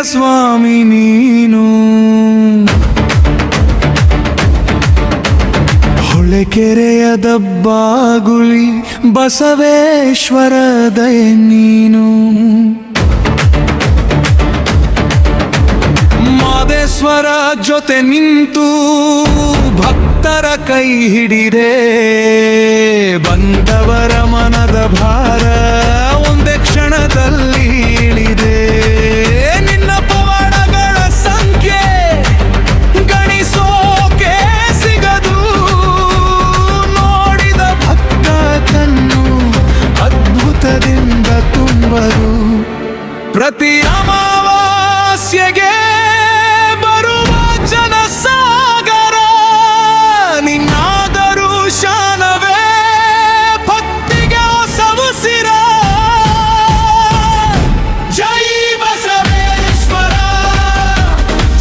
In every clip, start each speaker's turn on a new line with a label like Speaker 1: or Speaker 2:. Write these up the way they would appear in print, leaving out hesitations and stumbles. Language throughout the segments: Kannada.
Speaker 1: ಸ್ವಾಮಿ ನೀನು. ಹೊಳೆಕೆರೆಯ ದಬ್ಬಾಗುಳಿ ಬಸವೇಶ್ವರ ದಯೆ ನೀನು. ಮಾದೇಶ್ವರ ಜೊತೆ ನಿಂತು ಭಕ್ತರ ಕೈ ಹಿಡಿದೆ, ಬಂದವರ ಮನದ ಭಾರ ಒಂದೇ ಕ್ಷಣದಲ್ಲಿ ಇಳಿದೆ. ನಿನ್ನ ಪವಾಡಗಳ ಸಂಖ್ಯೆ ಗಣಿಸೋಕೆ ಸಿಗದು, ನೋಡಿದ ಭಕ್ತ ಕಣ್ಣು ಅದ್ಭುತದಿಂದ ತುಂಬರು. ಪ್ರತಿ ಅಮಾವಾಸ್ಯೆಗೆ ಬರುವ ಜನಸಾಗರ ನಿನ್ನಾದರೂ ಶಾನವೇ ಭಕ್ತಿಗೆ ಹೊಸವುಸಿರ. ಜೈ ಬಸವೇಶ್ವರ,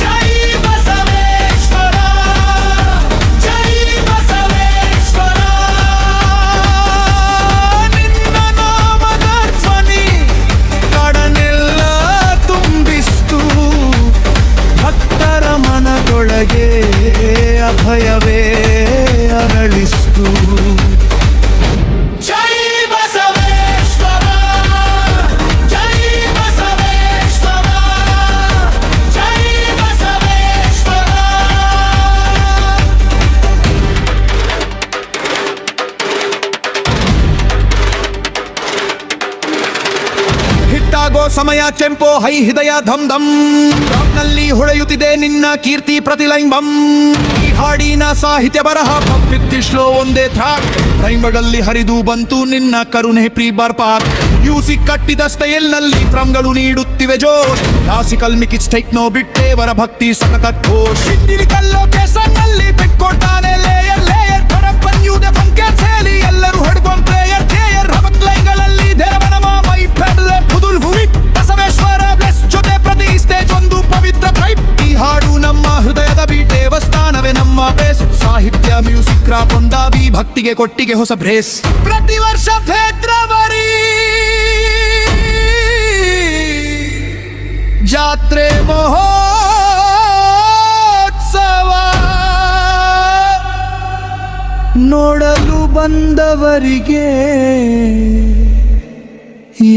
Speaker 1: ಜೈ ಬಸವೇಶ್ವರ, ಜೈ ಬಸವೇಶ್ವರ. ನಿನ್ನ ನಾಮದ ಧ್ವನಿ ಕಾಡನೆಲ್ಲ ತುಂಬಿಸ್ತು, ಭಕ್ತರ ಮನದೊಳಗೆ ಅಭಯವೇ ಅರಳಿಸ್ತು. ಜೈ ಬಸವೇಶ್ವರ, ಜೈ ಬಸವೇಶ್ವರ, ಜೈ ಬಸವೇಶ್ವರ. ಹಿಟ್ಟಾಗೋ ಸಮಯ ಚೆಂಪೋ ಹೈ ಹೃದಯ ಧಮ್ ಧಮ್, ನಲ್ಲಿ ಹೊಳೆಯುತ್ತಿದೆ ನಿನ್ನ ಕೀರ್ತಿ ಪ್ರತಿಲೈಂಬಂ. ಈ ಹಾಡಿನ ಸಾಹಿತ್ಯ ಬರಹ ಶ್ಲೋ ಒಂದೇ ಥ್ರಾಕ್, ರೈಮ್ಗಳಲ್ಲಿ ಹರಿದು ಬಂತು ನಿನ್ನ ಕರುಣೆ ಪ್ರೀ ಬರ್ಪಾಕ್. ಮ್ಯೂಸಿಕ್ ಕಟ್ಟಿದ ಸ್ಟೈಲ್ ನಲ್ಲಿ ಡ್ರಮ್ಗಳು ನೀಡುತ್ತಿವೆ ಜೋಶ್, ಕ್ಲಾಸಿಕಲ್ ಮಿಕ್ಸ್ ಟೆಕ್ನೋ ಬಿಟ್ಟೇವರ ಭಕ್ತಿ ಸಖತ್ ಘೋಷ್. ಲೊಕೇಶನ್ ನಲ್ಲಿ ಬೆಕ್ಕೊಟ್ಟಾನೆ ಲೇಯರ್ ಲೇಯರ್, ಕಡಪನ್ಯೂದೆ ಫಂಕರ್ ಸೇಲಿ ಎಲ್ಲರೂ ಹಡ್ಕೊಂಡ್ ಪ್ಲೇಯರ್ ಥೇಯರ್. ರಬಕ್ಲೈಗಳಲ್ಲಿ ದೇವನಮ ಮೈ ಪೆಡ್ಲೆ ಪುದುಲ್ ಹುವಿ ಬಸವೇಶ್ವರ ಬ್ಲೆಸ್ ಜೊತೆ ಪ್ರತಿ ಸ್ಟೇಜ್ ಒಂದು ಪವಿತ್ರ ಟ್ರೈಬ್. ಈ ಹಾಡು ನಮ್ಮ ಹೃದಯದ ಬೀಟ್, ದೇವಸ್ಥಾನವೇ ನಮ್ಮ ಬೇಸ್. ಸಾಹಿತ್ಯ ಮ್ಯೂಸಿಕ್ ರಾಪ್ ಒಂದಾಗಿ ಭಕ್ತಿಗೆ ಕೊಟ್ಟಿಗೆ ಹೊಸ ಬ್ರೇಸ್. ಪ್ರತಿ ವರ್ಷ ಫೆಬ್ರವರಿ ಜಾತ್ರೆ ಮಹೋತ್ಸವ ನೋಡಲು ಬಂದವರಿಗೆ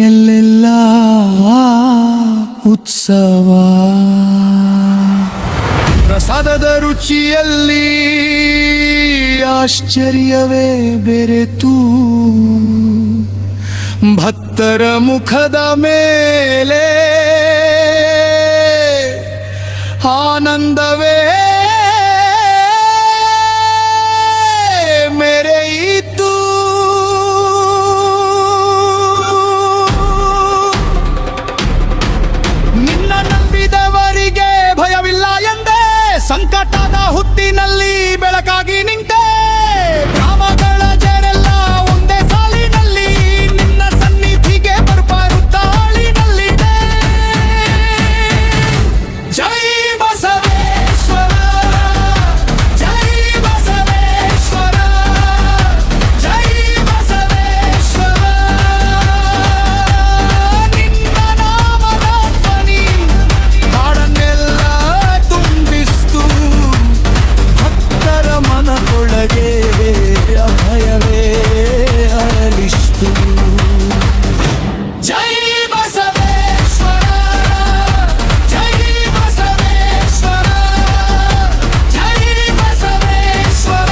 Speaker 1: ಎಲ್ಲೆಲ್ಲ ಉತ್ಸವ. ಪ್ರಸಾದದ ರುಚಿಯಲ್ಲಿ ಆಶ್ಚರ್ಯವೇ ಬೆರೆತು, ಭಕ್ತರ ಮುಖದ ಮೇಲೆ ಆನಂದವೇ ಮೆರೆಯಿತು. ನಿನ್ನ ನಂಬಿದವರಿಗೆ ಭಯವಿಲ್ಲ ಎಂದೇ, ಸಂಕಟದ ಹುತ್ತಿನಲ್ಲಿ ಬೆಳಕಾಗಿ ನಿಂತೆ. ಗ್ರಾಮಗಳ ಜನರೆಲ್ಲ ಒಂದೇ ಸಾಲಿನಲ್ಲಿ ನಿನ್ನ ಸನ್ನಿಧಿಗೆ ಬರ್ಬಾರು ತಾಳಿನಲ್ಲಿದೆ. ಜೈ ಬಸವೇಶ್ವರ, ಜೈ ಬಸವೇಶ್ವರ, ಜೈ ಬಸವೇಶ್ವರ. ನಿನ್ನ ನಾಮದ ಧ್ವನಿ ಕಾಡನ್ನೆಲ್ಲ ತುಂಬಿಸ್ತು, ಭಕ್ತರ ಮನದೊಳಗೆ ಅಭಯವೇ ಅರಳಿಸ್ತು. ಜೈ ಬಸವೇಶ್ವರ, ಜೈ ಬಸವೇಶ್ವರ, ಜೈ ಬಸವೇಶ್ವರ.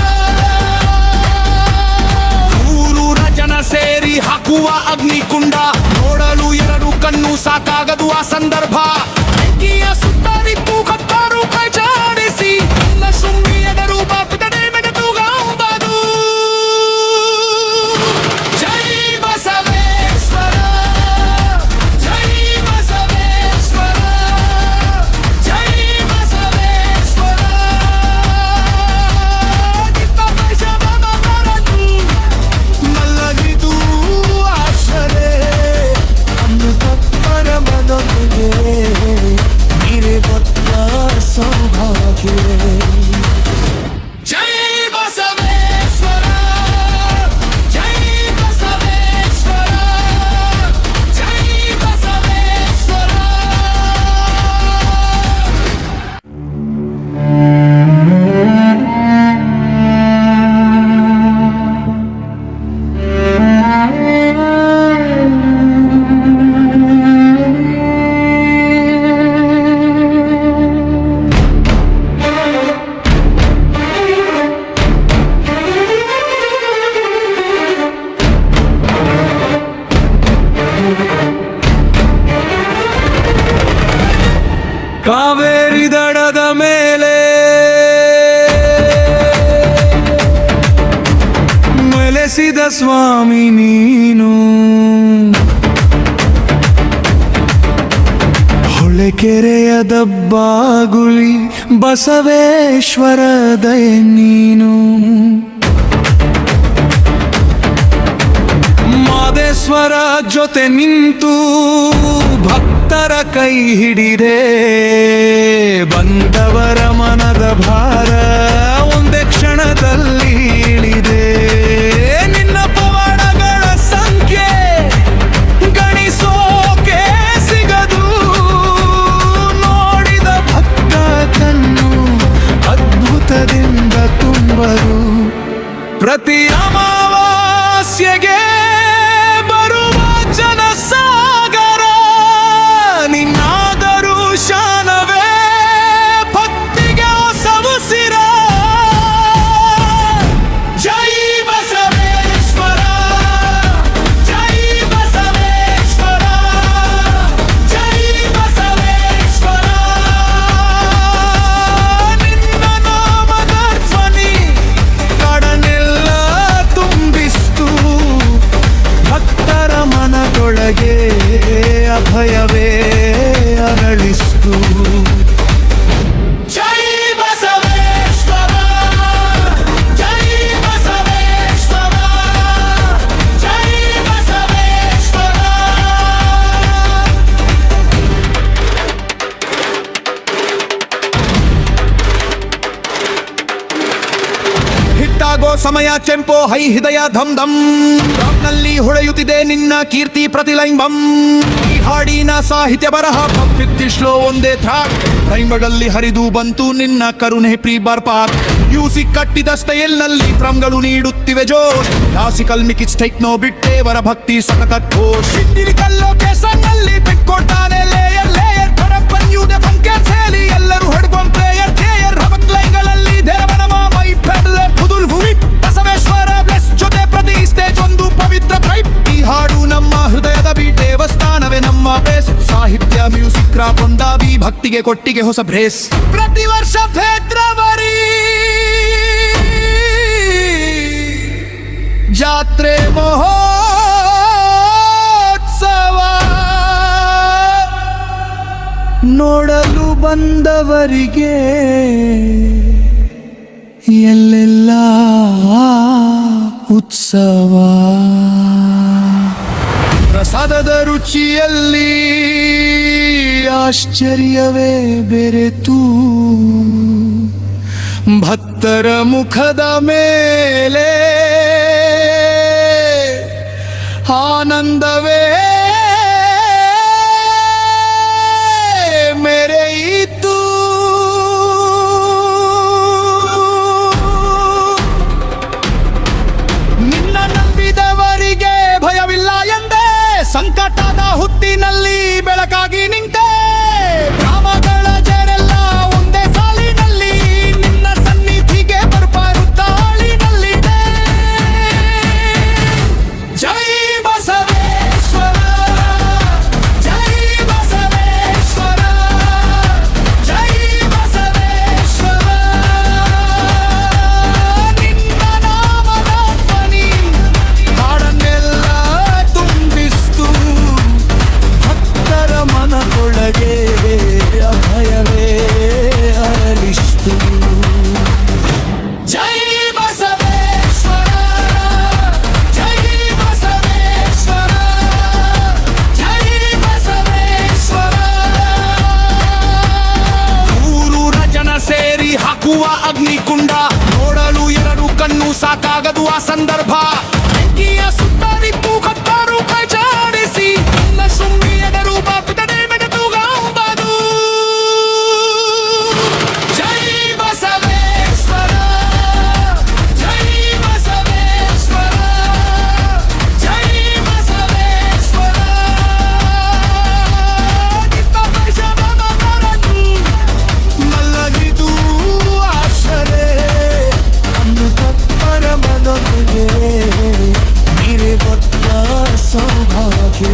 Speaker 1: ಊರೂರ ಜನ ಸೇರಿ ಹಾಕುವ ಅಗ್ನಿಕುಂಡ ನೋಡಲು ಎರಡು ಕಣ್ಣು ಸಾಕಾಗದು ಆ ಸಂದರ್ಭ. ಬೆಂಕಿಯ ಸುತ್ತರಿಪ್ಪು ಕತ್ತಾರು ಕೈ ಜಾಡಿಸಿ ನನ್ನ ಸುಮ್ಮಿಯದರು ಬಾಪಿತಡೆ ಮೆಗತುಗಾಂಬದು. ಜೈ ಬಸವೇಶ್ವರ, ಜೈ ಬಸವೇಶ್ವರ, ಜೈ ಬಸವೇಶ್ವರ. ನಿನ್ನ ಪರಿಶಮನ ಮರಳು ಮಲ್ಲಗಿದು ಆಶರೆ, ಅನ್ನು ಭಕ್ತರ ಮನದೊಳಗೆ
Speaker 2: ನೆಲೆಸಿದ ಸ್ವಾಮಿ ನೀನು. ಹೊಳೆಕೆರೆಯ ದಬ್ಬಾಗುಳಿ ಬಸವೇಶ್ವರ ದಯೆ ನೀನು. ಮಾದೇಶ್ವರ ಜೊತೆ ನಿಂತು ಭಕ್ತರ ಕೈ ಹಿಡಿದೆ, ಬಂದವರ ಮನದ ಭಾರ ಒಂದೇ ಕ್ಷಣದಲ್ಲಿ ಇಳಿದೆ. ನಿನ್ನ ಪವಾಡಗಳ ಸಂಖ್ಯೆ ಗಣಿಸೋಕೆ ಸಿಗದು, ನೋಡಿದ ಭಕ್ತ ತನ್ನು ಅದ್ಭುತದಿಂದ ತುಂಬರು. ಪ್ರತಿ ಅಮಾವಾಸ್ಯೆಗೆ ಬರುವ ಜನಸಾಗರ ನಿನ್ನಾದರೂ ಶಾನವೇ ಭಕ್ತಿಗೆ ಹೊಸವುಸಿರ. ಜೈ ಬಸವೇಶ್ವರ, ಜೈ ಬಸವೇಶ್ವರ, ಜೈ ಬಸವೇಶ್ವರ. ನಿನ್ನ ನಾಮದ ಧ್ವನಿ ಕಾಡನೆಲ್ಲ ತುಂಬಿಸ್ತು, ಭಕ್ತರ ಮನದೊಳಗೆ ಅಭಯವೇ ಅರಳಿಸ್ತು. ಜೈ ಬಸವೇಶ್ವರ, ಜೈ ಬಸವೇಶ್ವರ, ಜೈ ಬಸವೇಶ್ವರ.
Speaker 1: ಹಿಟ್ಟಾಗೋ ಸಮಯ ಚೆಂಪೋ ಹೈ ಹೃದಯ ಧಮ್ ಧಮ್, ನಲ್ಲಿ ಹೊಳೆಯುತ್ತಿದೆ ನಿನ್ನ ಕೀರ್ತಿ ಪ್ರತಿಲೈಂಬಂ. ಈ ಹಾಡಿನ ಸಾಹಿತ್ಯ ಬರಹ ಪಿತ್ತಿಶ್ಲೋ ಒಂದೇ ಥ್ರಾಕ್, ರೈಮಗಳಲ್ಲಿ ಹರಿದು ಬಂತು ನಿನ್ನ ಕರುಣೆ ಪ್ರೀ ಬರ್ಪಾಕ್. ಮ್ಯೂಸಿಕ್ ಕಟ್ಟಿದ ಸ್ಟೈಲ್ ನಲ್ಲಿ ಡ್ರಮ್ಗಳು ನೀಡುತ್ತಿವೆ ಜೋಶ್, ಕ್ಲಾಸಿಕಲ್ ಮಿಕ್ಸ್ ಟೆಕ್ನೋ ಬಿಟ್ಟೇವರ ಭಕ್ತಿ ಸತತ ಘೋಷ್. ಕಲ್ಲೋ ಕೆಸನಲ್ಲಿ ಬಿಟ್ಕೊಡ್ತಾನೆ ಲೇಯರ್ ಲೇಯರ್, ಕಡಪನ್ಯೂದೆ ಫಂಕ್ಯಾನ್ಸ್ ಹೇಳಿ ಎಲ್ಲರೂ ಹಿಡ್ಕೊಂಡ್ ಪ್ಲೇಯರ್ ಥೇಯರ್. ಹಬಕ್ ಲೈನ್ಗಳಲ್ಲಿ ದೇವನಮ ಮೈ ಪೆಡ್ಲೆ ಪುದುಲ್ ಭೂಮಿ ಬಸವೇಶ್ವರ ಬ್ಲೆಸ್ ಜೊತೆ ಪ್ರತಿ ಸ್ಟೇಜ್ ಒಂದು ಪವಿತ್ರ ಟ್ರೈಬ್. ಈ ಹಾಡು ನಮ್ಮ ಹೃದಯದ ಬೀಟ್, ದೇವಸ್ಥಾನವೇ ನಮ್ಮ ಬೇಸ್. ಸಾಹಿತ್ಯ ಮ್ಯೂಸಿಕ್ ರಾಪ್ ಒಂದಾಗಿ ಭಕ್ತಿಗೆ ಕೊಟ್ಟಿಗೆ ಹೊಸ ಬ್ರೇಸ್. ಪ್ರತಿ ವರ್ಷ ಫೆಬ್ರವರಿ ಜಾತ್ರೆ ಮಹೋತ್ಸವ ನೋಡಲು ಬಂದವರಿಗೆ ಎಲ್ಲೆಲ್ಲ ಉತ್ಸವ. ಪ್ರಸಾದದ ರುಚಿಯಲ್ಲಿ ಆಶ್ಚರ್ಯವೇ ಬೆರೆತು, ಭಕ್ತರ ಮುಖದ ಮೇಲೆ ಆನಂದವೇ ಮೆರೆಯಿತು. ನಿನ್ನ ನಂಬಿದವರಿಗೆ ಭಯವಿಲ್ಲ ಎಂದೇ, ಸಂಕಟದ ಹುತ್ತಿನಲ್ಲಿ ಬೆಳಕಾಗಿ ನಿಂತೆ. ಗ್ರಾಮಗಳ ಜರೆಲ್ಲ ಒಂದೇ ಸಾಲಿನಲ್ಲಿ ನಿನ್ನ ಸನ್ನಿಧಿಗೆ ಬರ್ಬರುತ್ತ ಹಾಳಿನಲ್ಲಿದೆ. ಜೈ ಬಸವೇಶ್ವರ, ಜೈ ಬಸವೇಶ್ವರ, ಜೈ ಬಸವೇಶ್ವರ. ನಿನ್ನ ನಾಮದ ಧ್ವನಿ ಕಾಡನ್ನೆಲ್ಲ ತುಂಬಿಸ್ತು, ಭಕ್ತರ ಮನದೊಳಗೆ ಅಭಯವೇ ಅರಳಿಸ್ತು. ಜೈ ಬಸವೇಶ್ವರ, ಜೈ ಬಸವೇಶ್ವರ, ಜೈ ಬಸವೇಶ್ವರ. ಊರೂರ ಜನ ಸೇರಿ ಹಾಕುವ ಅಗ್ನಿಕುಂಡ ನೋಡಲು ಎರಡು ಕಣ್ಣು ಸಾಕಾಗದು ಆ ಸಂದರ್ಭ. ಬೆಂಕಿಯ ಸುತ್ತರಿತ್ತು ಕತ್ತಾರು ಕೈ ಜಾಡಿಸಿ ಎಲ್ಲ ಸುಮ್ಮಿಯದ ರೂಪ ಬಿಡದೆ ಮೆಡೆತುಗಾಂಬದು. ಜೈ ಬಸವೇಶ್ವರ, ಜೈ ಬಸವೇಶ್ವರ, ಜೈ ಬಸವೇಶ್ವರ. ನಿನ್ನ ಪರಿಶಮನ ಮರನು ಮಲಗಿದು ಆಶರೆ, ಅಂದು ತಪ್ಪರ ಮನೊಂದಿಗೆ ನೀರೆ ಗೊತ್ತ ಸೌಭಾಗ್ಯ.